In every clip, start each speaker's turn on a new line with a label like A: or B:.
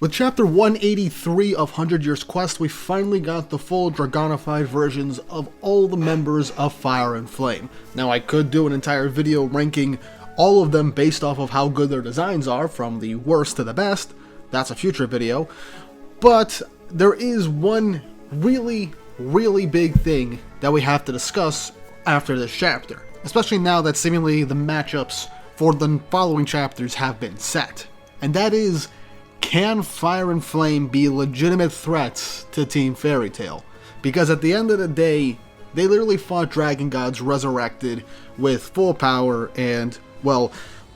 A: With chapter 183 of 100 Years Quest, we finally got the full Dragonified versions of all the members of Fire and Flame. Now, I could do an entire video ranking all of them based off of how good their designs are, from the worst to the best. That's a future video. But there is one really big thing that we have to discuss after this chapter, especially now that seemingly the matchups for the following chapters have been set. And that is, can Fire and Flame be legitimate threats to Team Fairy Tail? Because at the end of the day, they literally fought Dragon Gods resurrected with full power, and, well,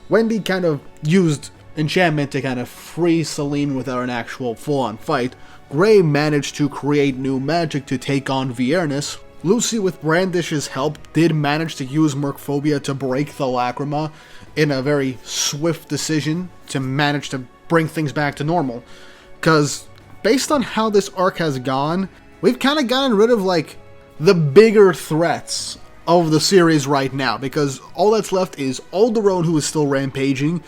A: Wendy kind of used enchantment to kind of free Selene without an actual full-on fight. Gray managed to create new magic to take on Viernus. Lucy, with Brandish's help, did manage to use Mercphobia to break the Lacrima in a very swift decision to manage to bring things back to normal. Because based on how this arc has gone, we've kind of gotten rid of, like, the bigger threats of the series right now, because all that's left is Alderone, who is still rampaging,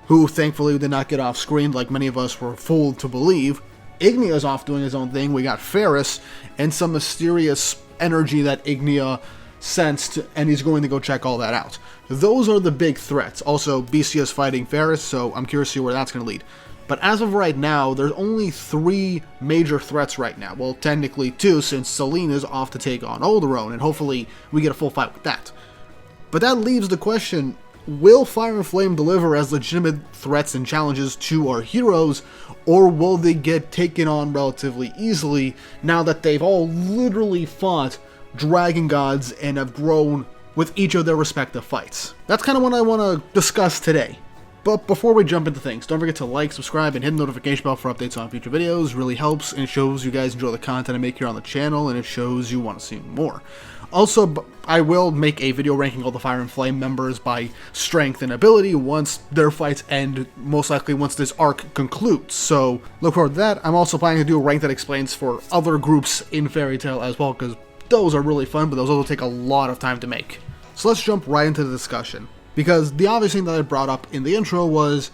A: who thankfully did not get off screen like many of us were fooled to believe. Ignea's off doing his own thing. We got Ferris and some mysterious energy that Ignea sensed, and he's going to go check all that out. Those are the big threats. Also, BC is fighting Ferris, so I'm curious to see where that's going to lead. But as of right now, there's only 3 major threats right now. Well, technically 2, since Selene is off to take on Alderone, and hopefully we get a full fight with that. But that leaves the question, will Fire and Flame deliver as legitimate threats and challenges to our heroes, or will they get taken on relatively easily now that they've all literally fought Dragon Gods and have grown with each of their respective fights? That's kind of what I want to discuss today. But before we jump into things, don't forget to like, subscribe, and hit the notification bell for updates on future videos. It really helps, and it shows you guys enjoy the content I make here on the channel, and it shows you want to see more. Also, I will make a video ranking all the Fire and Flame members by strength and ability once their fights end, most likely once this arc concludes. So look forward to that. I'm also planning to do a rank that explains for other groups in Fairy Tail as well, because those are really fun, but those also take a lot of time to make. So let's jump right into the discussion, because the obvious thing that I brought up in the intro was,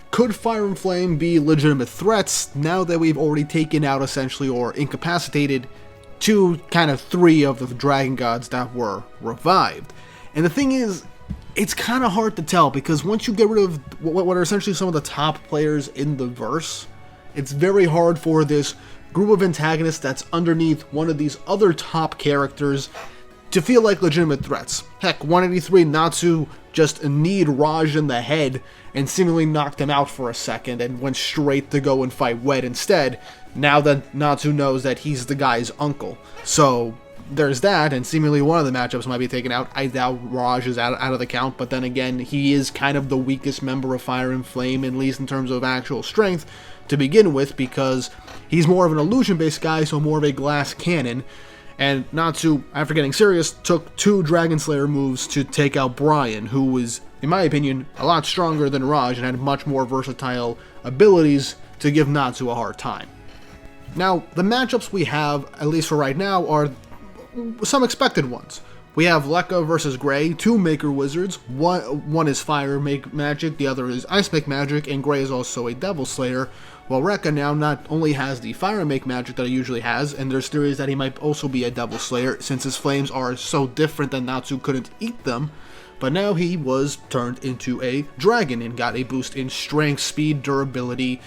A: could Fire and Flame be legitimate threats now that we've already taken out essentially or incapacitated 3 of the Dragon Gods that were revived? And the thing is, it's kind of hard to tell, because once you get rid of what are essentially some of the top players in the verse, it's very hard for this group of antagonists that's underneath one of these other top characters to feel like legitimate threats. Heck, 183 Natsu just kneed Raj in the head and seemingly knocked him out for a second and went straight to go and fight Wed instead, now that Natsu knows that he's the guy's uncle. So there's that, and seemingly one of the matchups might be taken out. I doubt Raj is out of the count, but then again, he is kind of the weakest member of Fire and Flame, at least in terms of actual strength, to begin with, because he's more of an illusion-based guy, so more of a glass cannon. And Natsu, after getting serious, took 2 Dragon Slayer moves to take out Brian, who was, in my opinion, a lot stronger than Raj and had much more versatile abilities to give Natsu a hard time. Now, the matchups we have, at least for right now, are some expected ones. We have Lekka versus Gray, 2 Maker Wizards. One is Fire Magic, the other is Ice Make Magic, and Gray is also a Devil Slayer, while Rekka now not only has the Fire Make Magic that he usually has, and there's theories that he might also be a Devil Slayer, since his flames are so different that Natsu couldn't eat them, but now he was turned into a dragon and got a boost in strength, speed, durability,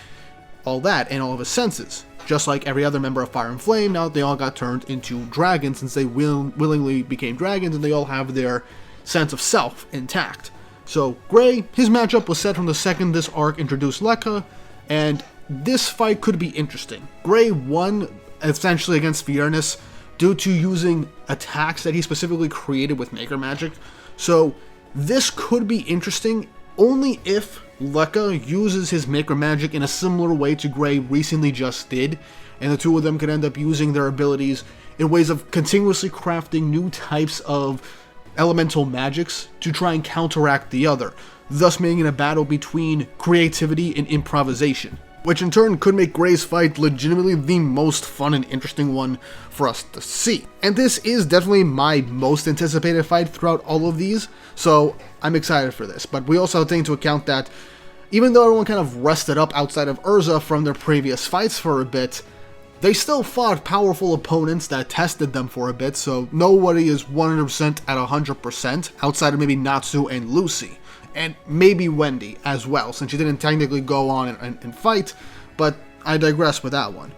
A: all that, and all of his senses. Just like every other member of Fire and Flame, now they all got turned into dragons since they willingly became dragons, and they all have their sense of self intact. So Gray, his matchup was set from the second this arc introduced Lekka, and this fight could be interesting. Gray won essentially against Viernus due to using attacks that he specifically created with Maker Magic, so this could be interesting only if Lekka uses his Maker Magic in a similar way to Gray recently just did, and the two of them could end up using their abilities in ways of continuously crafting new types of elemental magics to try and counteract the other, thus making it a battle between creativity and improvisation, which in turn could make Gray's fight legitimately the most fun and interesting one for us to see. And this is definitely my most anticipated fight throughout all of these, so I'm excited for this. But we also have to take into account that Even though everyone kind of rested up outside of Erza from their previous fights for a bit, they still fought powerful opponents that tested them for a bit, so nobody is 100% at 100% outside of maybe Natsu and Lucy. And maybe Wendy as well, since she didn't technically go on and fight, but I digress with that one.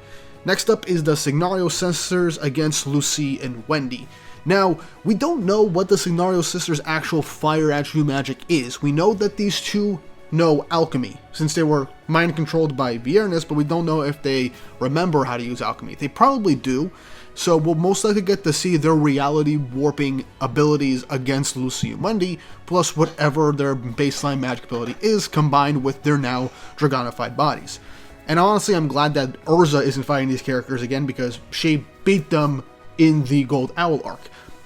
A: Next up is the Signario Sisters against Lucy and Wendy. Now, we don't know what the Signario Sisters' actual fire attribute magic is. We know that these two know alchemy, since they were mind-controlled by Viernus, but we don't know if they remember how to use alchemy. They probably do, so we'll most likely get to see their reality warping abilities against Lucy and Wendy, plus whatever their baseline magic ability is, combined with their now dragonified bodies. And honestly, I'm glad that Erza isn't fighting these characters again, because she beat them in the Gold Owl arc.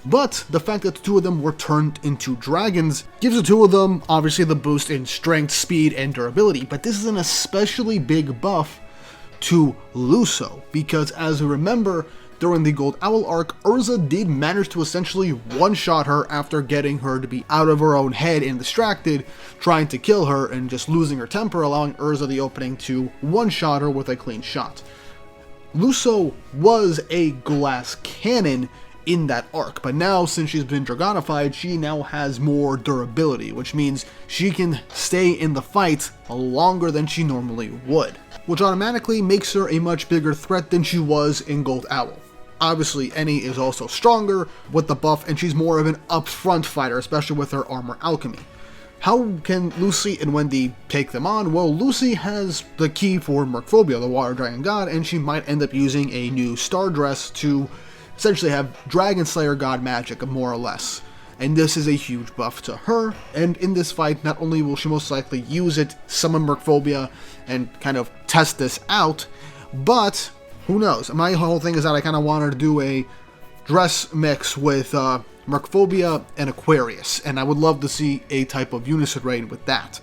A: But the fact that the two of them were turned into dragons gives the two of them obviously the boost in strength, speed, and durability, but this is an especially big buff to Luso, because as we remember, during the Gold Owl arc, Erza did manage to essentially one-shot her after getting her to be out of her own head and distracted, trying to kill her and just losing her temper, allowing Erza the opening to one-shot her with a clean shot. Luso was a glass cannon in that arc, but now since she's been dragonified, she now has more durability, which means she can stay in the fight longer than she normally would, which automatically makes her a much bigger threat than she was in Gold Owl. Obviously, Eni is also stronger with the buff, and she's more of an upfront fighter, especially with her armor alchemy. How can Lucy and Wendy take them on? Well, Lucy has the key for Mercphobia, the Water Dragon God, and she might end up using a new star dress to essentially have Dragon Slayer God magic, more or less. And this is a huge buff to her, and in this fight, not only will she most likely use it, summon Mercphobia, and kind of test this out, but who knows? My whole thing is that I kind of wanted to do a dress mix with Mercphobia and Aquarius, and I would love to see a type of unison raid with that.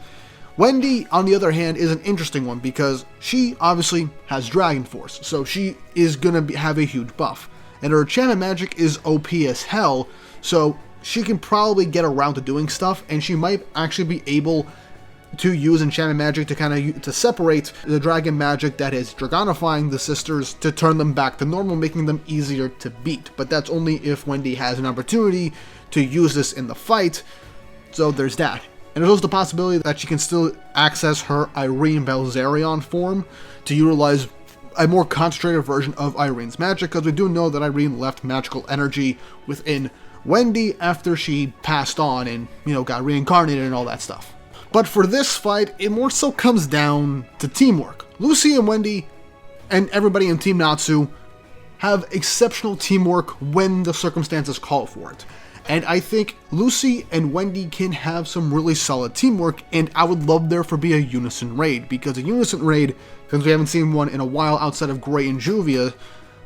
A: Wendy, on the other hand, is an interesting one because she obviously has Dragon Force, so she is going to have a huge buff. And her enchantment magic is OP as hell, so she can probably get around to doing stuff, and she might actually be able to use enchantment magic to kind of to separate the dragon magic that is dragonifying the sisters to turn them back to normal, making them easier to beat. But that's only if Wendy has an opportunity to use this in the fight, so there's that. And there's also the possibility that she can still access her Irene Belzerion form to utilize a more concentrated version of Irene's magic, because we do know that Irene left magical energy within Wendy after she passed on and, got reincarnated and all that stuff. But for this fight, it more so comes down to teamwork. Lucy and Wendy and everybody in Team Natsu have exceptional teamwork when the circumstances call for it. And I think Lucy and Wendy can have some really solid teamwork, and I would love there for be a unison raid, because a unison raid, since we haven't seen one in a while outside of Grey and Juvia,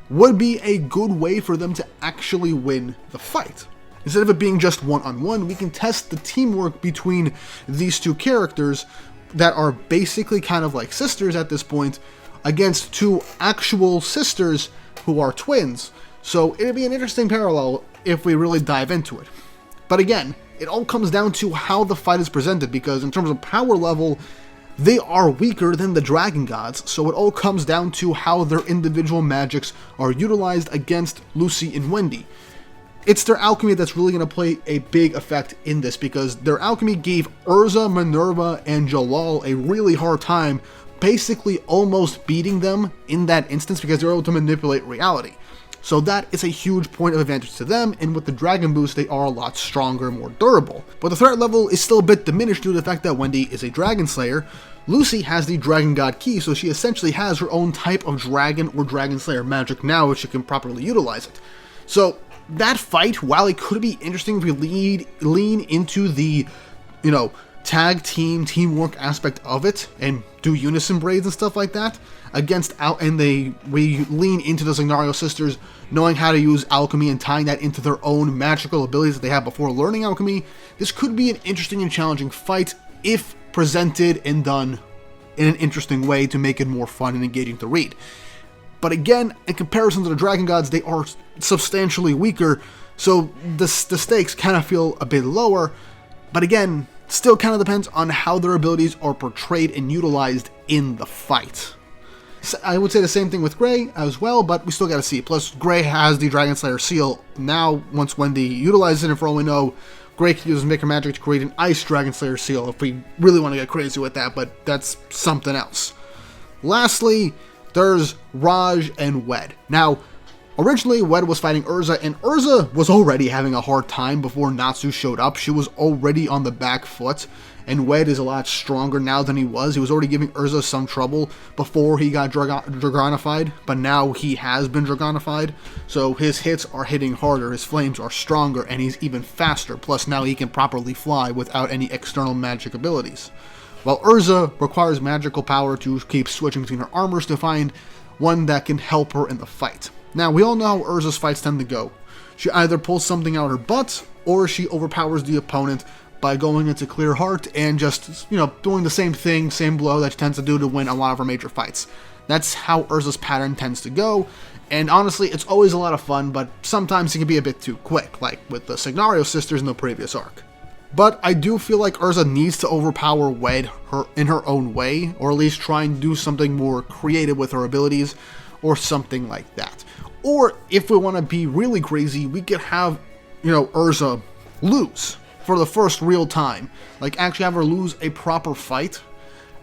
A: would be a good way for them to actually win the fight. Instead of it being just one-on-one, we can test the teamwork between these two characters that are basically kind of like sisters at this point against two actual sisters who are twins. So it'd be an interesting parallel if we really dive into it. But again, it all comes down to how the fight is presented, because in terms of power level, they are weaker than the Dragon Gods, so it all comes down to how their individual magics are utilized against Lucy and Wendy. It's their alchemy that's really going to play a big effect in this, because their alchemy gave Erza, Minerva, and Jalal a really hard time, basically almost beating them in that instance because they were able to manipulate reality. So that is a huge point of advantage to them, and with the Dragon Boost, they are a lot stronger and more durable. But the threat level is still a bit diminished due to the fact that Wendy is a Dragon Slayer. Lucy has the Dragon God Key, so she essentially has her own type of Dragon or Dragon Slayer magic now, if she can properly utilize it. So that fight, while it could be interesting if we lean into the, tag team, teamwork aspect of it, and do unison braids and stuff like that, we lean into the Signario sisters knowing how to use alchemy and tying that into their own magical abilities that they have before learning alchemy. This could be an interesting and challenging fight if presented and done in an interesting way to make it more fun and engaging to read. But again, in comparison to the Dragon Gods, they are substantially weaker, so the stakes kind of feel a bit lower. But again, Still kind of depends on how their abilities are portrayed and utilized in the fight. I would say the same thing with Gray as well, but we still got to see. Plus, Gray has the Dragon Slayer seal. Now, once Wendy utilizes it, and for all we know, Gray can use Maker Magic to create an Ice Dragon Slayer seal if we really want to get crazy with that, but that's something else. Lastly, there's Raj and Wed. Now, originally, Wed was fighting Erza, and Erza was already having a hard time before Natsu showed up. She was already on the back foot, and Wed is a lot stronger now than he was. He was already giving Erza some trouble before he got Dragonified, but now he has been Dragonified, so his hits are hitting harder, his flames are stronger, and he's even faster, plus now he can properly fly without any external magic abilities. While Erza requires magical power to keep switching between her armors to find one that can help her in the fight. Now, we all know how Erza's fights tend to go. She either pulls something out her butt, or she overpowers the opponent by going into Clear Heart and just, doing the same thing, same blow that she tends to do to win a lot of her major fights. That's how Erza's pattern tends to go, and honestly, it's always a lot of fun, but sometimes it can be a bit too quick, like with the Signario sisters in the previous arc. But I do feel like Erza needs to overpower Wed in her own way, or at least try and do something more creative with her abilities, or something like that. Or, if we want to be really crazy, we could have, Erza lose for the first real time. Like, actually have her lose a proper fight,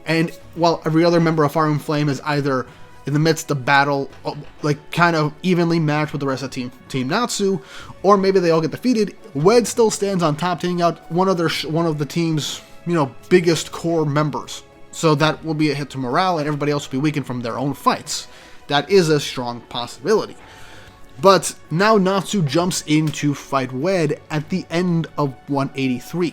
A: and while every other member of Fire and Flame is either in the midst of battle, like, kind of evenly matched with the rest of Team Natsu, or maybe they all get defeated, Wed still stands on top, taking out one of the team's, biggest core members. So that will be a hit to morale, and everybody else will be weakened from their own fights. That is a strong possibility. But now Natsu jumps in to fight Wed at the end of 183.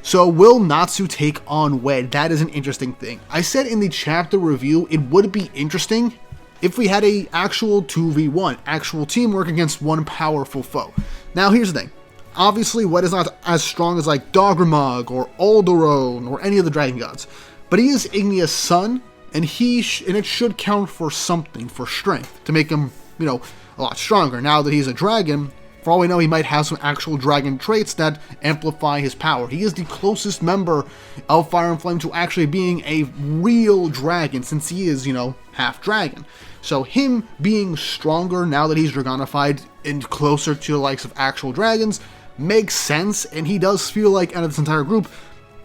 A: So will Natsu take on Wed? That is an interesting thing. I said in the chapter review it would be interesting if we had a actual 2v1, actual teamwork against one powerful foe. Now here's the thing. Obviously Wed is not as strong as like Dogramag or Alderone or any of the dragon gods. But he is Ignea's son, and it should count for something, for strength, to make him, a lot stronger. Now that he's a dragon, for all we know, he might have some actual dragon traits that amplify his power. He is the closest member of Fire and Flame to actually being a real dragon, since he is, half dragon. So him being stronger now that he's Dragonified and closer to the likes of actual dragons makes sense, and he does feel like, out of this entire group,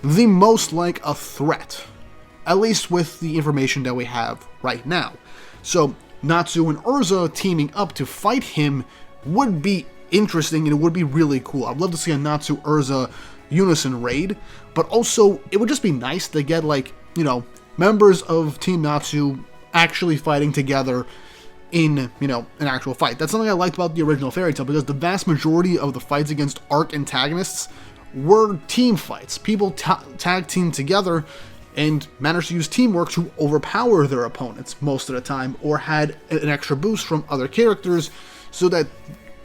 A: the most like a threat. At least with the information that we have right now. So Natsu and Erza teaming up to fight him would be interesting, and it would be really cool. I'd love to see a Natsu-Erza unison raid, but also it would just be nice to get, like, members of Team Natsu actually fighting together in, an actual fight. That's something I liked about the original Fairy Tail, because the vast majority of the fights against arc antagonists were team fights. People tag team together and managed to use teamwork to overpower their opponents most of the time, or had an extra boost from other characters so that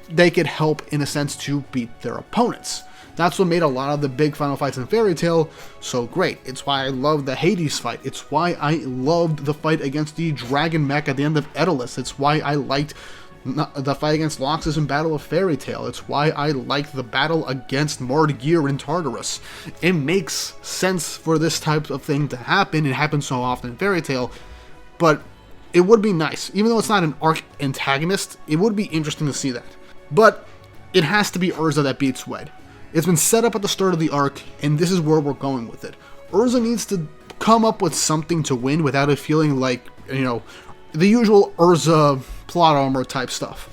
A: they could help, in a sense, to beat their opponents. That's what made a lot of the big final fights in Fairy Tail so great. It's why I love the Hades fight. It's why I loved the fight against the Dragon Mech at the end of Daedalus. It's why I liked the fight against Loxus in Battle of Fairy Tail. It's why I like the battle against Mardgeir in Tartarus. It makes sense for this type of thing to happen. It happens so often in Fairy Tail, but it would be nice. Even though it's not an arc antagonist, it would be interesting to see that. But it has to be Erza that beats Wed. It's been set up at the start of the arc, and this is where we're going with it. Erza needs to come up with something to win without it feeling like, the usual Erza plot armor type stuff.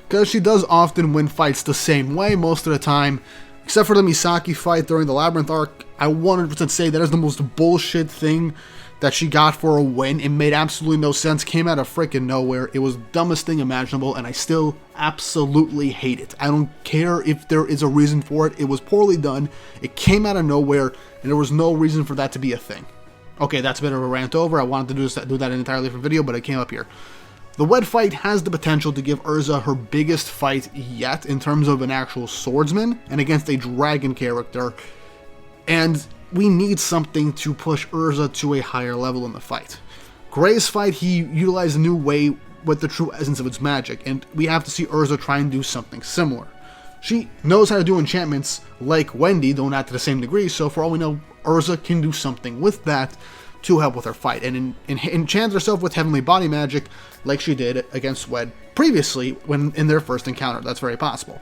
A: Because she does often win fights the same way most of the time, except for the Misaki fight during the Labyrinth arc. I 100% say that is the most bullshit thing that she got for a win. It made absolutely no sense, came out of freaking nowhere. It was the dumbest thing imaginable, and I still absolutely hate it. I don't care if there is a reason for it. It was poorly done, it came out of nowhere, and there was no reason for that to be a thing. Okay, that's a bit of a rant over. I wanted to do that in an entirely different video, but it came up here. The Wed fight has the potential to give Erza her biggest fight yet in terms of an actual swordsman and against a dragon character, and we need something to push Erza to a higher level in the fight. Gray's fight, he utilized a new way with the true essence of its magic, and we have to see Erza try and do something similar. She knows how to do enchantments like Wendy, though not to the same degree, so for all we know, Erza can do something with that to help with her fight, and enchant herself with heavenly body magic like she did against Wed previously when in their first encounter. That's very possible.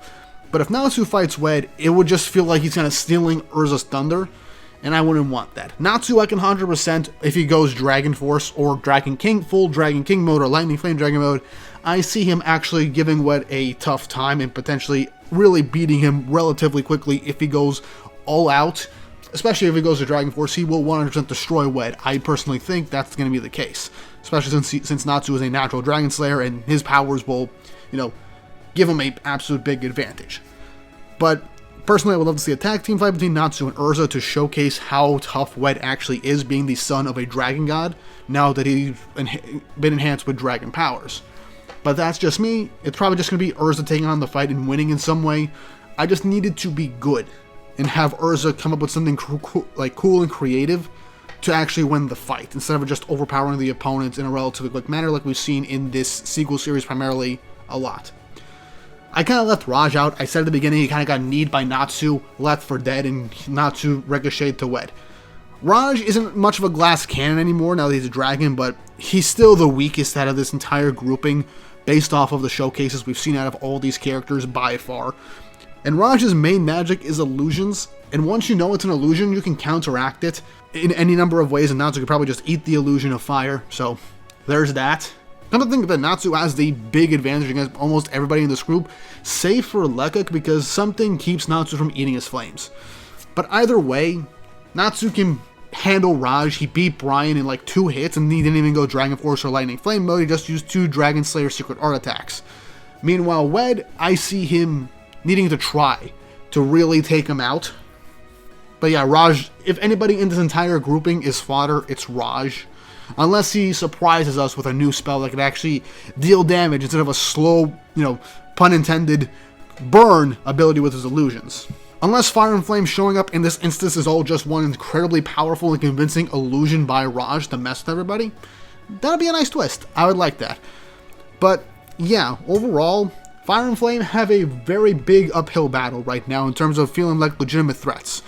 A: But if Natsu fights Wed, it would just feel like he's kind of stealing Erza's thunder, and I wouldn't want that. Natsu, I can 100% if he goes Dragon Force or Dragon King, full Dragon King mode or Lightning Flame Dragon mode, I see him actually giving Wed a tough time and potentially really beating him relatively quickly if he goes all out. Especially if he goes to Dragon Force, he will 100% destroy Wed. I personally think that's going to be the case. Especially since Natsu is a natural Dragon Slayer and his powers will, give him an absolute big advantage. But personally, I would love to see a tag team fight between Natsu and Erza to showcase how tough Wed actually is, being the son of a dragon god, now that he's been enhanced with dragon powers. But that's just me. It's probably just going to be Erza taking on the fight and winning in some way. I just needed to be good and have Erza come up with something cool and creative to actually win the fight, instead of just overpowering the opponents in a relatively quick manner like we've seen in this sequel series primarily a lot. I kind of left Raj out. I said at the beginning he kind of got kneed by Natsu, left for dead, and Natsu ricocheted to Wed. Raj isn't much of a glass cannon anymore now that he's a dragon, but he's still the weakest out of this entire grouping based off of the showcases we've seen out of all these characters by far. And Raj's main magic is illusions, and once you know it's an illusion, you can counteract it in any number of ways, and Natsu could probably just eat the illusion of fire, so there's that. Come to think of it, Natsu has the big advantage against almost everybody in this group, save for Lekka, because something keeps Natsu from eating his flames. But either way, Natsu can handle Raj. He beat Brian in like 2 hits, and he didn't even go Dragon Force or Lightning Flame mode, he just used 2 Dragon Slayer Secret Art attacks. Meanwhile, Wed, I see him needing to try to really take him out. But yeah, Raj, if anybody in this entire grouping is fodder, it's Raj. Unless he surprises us with a new spell that could actually deal damage instead of a slow, pun intended, burn ability with his illusions. Unless Fire and Flame showing up in this instance is all just one incredibly powerful and convincing illusion by Raj to mess with everybody, that'd be a nice twist. I would like that. But yeah, overall, Fire and Flame have a very big uphill battle right now in terms of feeling like legitimate threats.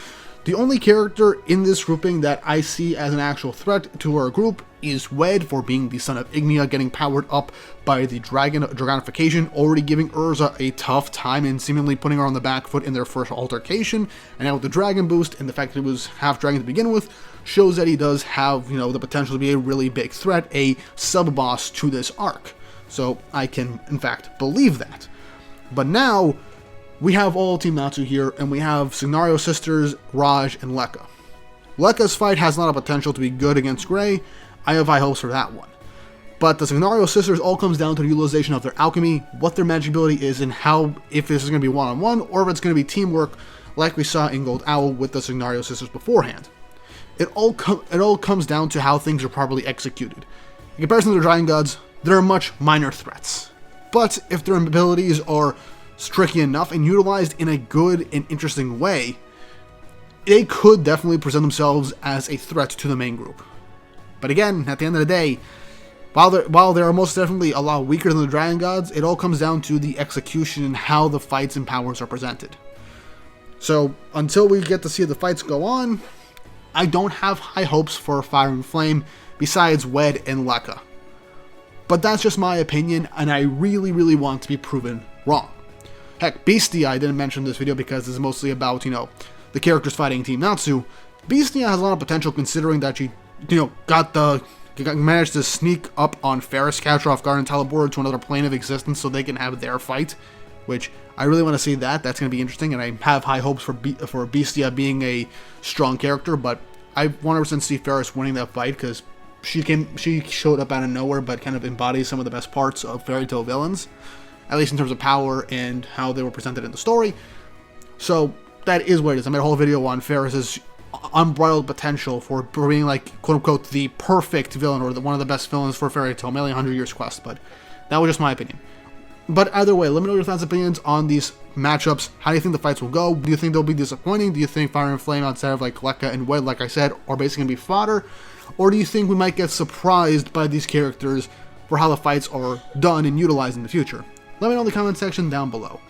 A: The only character in this grouping that I see as an actual threat to our group is Wed, for being the son of Ignia, getting powered up by the dragonification, already giving Erza a tough time and seemingly putting her on the back foot in their first altercation. And now with the dragon boost and the fact that he was half dragon to begin with, shows that he does have, the potential to be a really big threat, a sub-boss to this arc. So I can, in fact, believe that. But now, we have all Team Natsu here, and we have Signario Sisters, Raj, and Lekka. Lekka's fight has a lot of potential to be good against Grey. I have high hopes for that one. But the Signario Sisters all comes down to the utilization of their alchemy, what their magic ability is, and how, if this is going to be one-on-one, or if it's going to be teamwork, like we saw in Gold Owl with the Signario Sisters beforehand. It all comes down to how things are properly executed. In comparison to the Dragon Gods, they're much minor threats. But if their abilities are tricky enough and utilized in a good and interesting way, they could definitely present themselves as a threat to the main group. But again, at the end of the day, while they are most definitely a lot weaker than the Dragon Gods, it all comes down to the execution and how the fights and powers are presented. So until we get to see the fights go on, I don't have high hopes for Fire and Flame besides Wed and Lekka. But that's just my opinion, and I really, really want to be proven wrong. Heck, Beastia I didn't mention in this video because this is mostly about, the characters fighting Team Natsu. Beastia has a lot of potential considering that she, managed to sneak up on Ferris, catch her off guard, and teleport her to another plane of existence so they can have their fight. Which, I really want to see that. That's going to be interesting, and I have high hopes for Beastia being a strong character, but I 100% see Ferris winning that fight because she showed up out of nowhere but kind of embodies some of the best parts of fairy tale villains, at least in terms of power and how they were presented in the story. So that is what it is. I made a whole video on Ferris's unbridled potential for being like, quote unquote, the perfect villain or one of the best villains for fairy tale, mainly 100 Years Quest, but that was just my opinion. But either way, let me know your thoughts and opinions on these matchups. How do you think the fights will go? Do you think they'll be disappointing? Do you think Fire and Flame outside of like Lekka and Wed, like I said, are basically going to be fodder? Or do you think we might get surprised by these characters for how the fights are done and utilized in the future? Let me know in the comment section down below.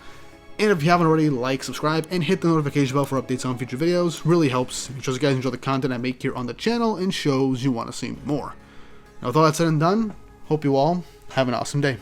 A: And if you haven't already, like, subscribe, and hit the notification bell for updates on future videos. Really helps. It shows you guys enjoy the content I make here on the channel and shows you want to see more. Now with all that said and done, hope you all have an awesome day.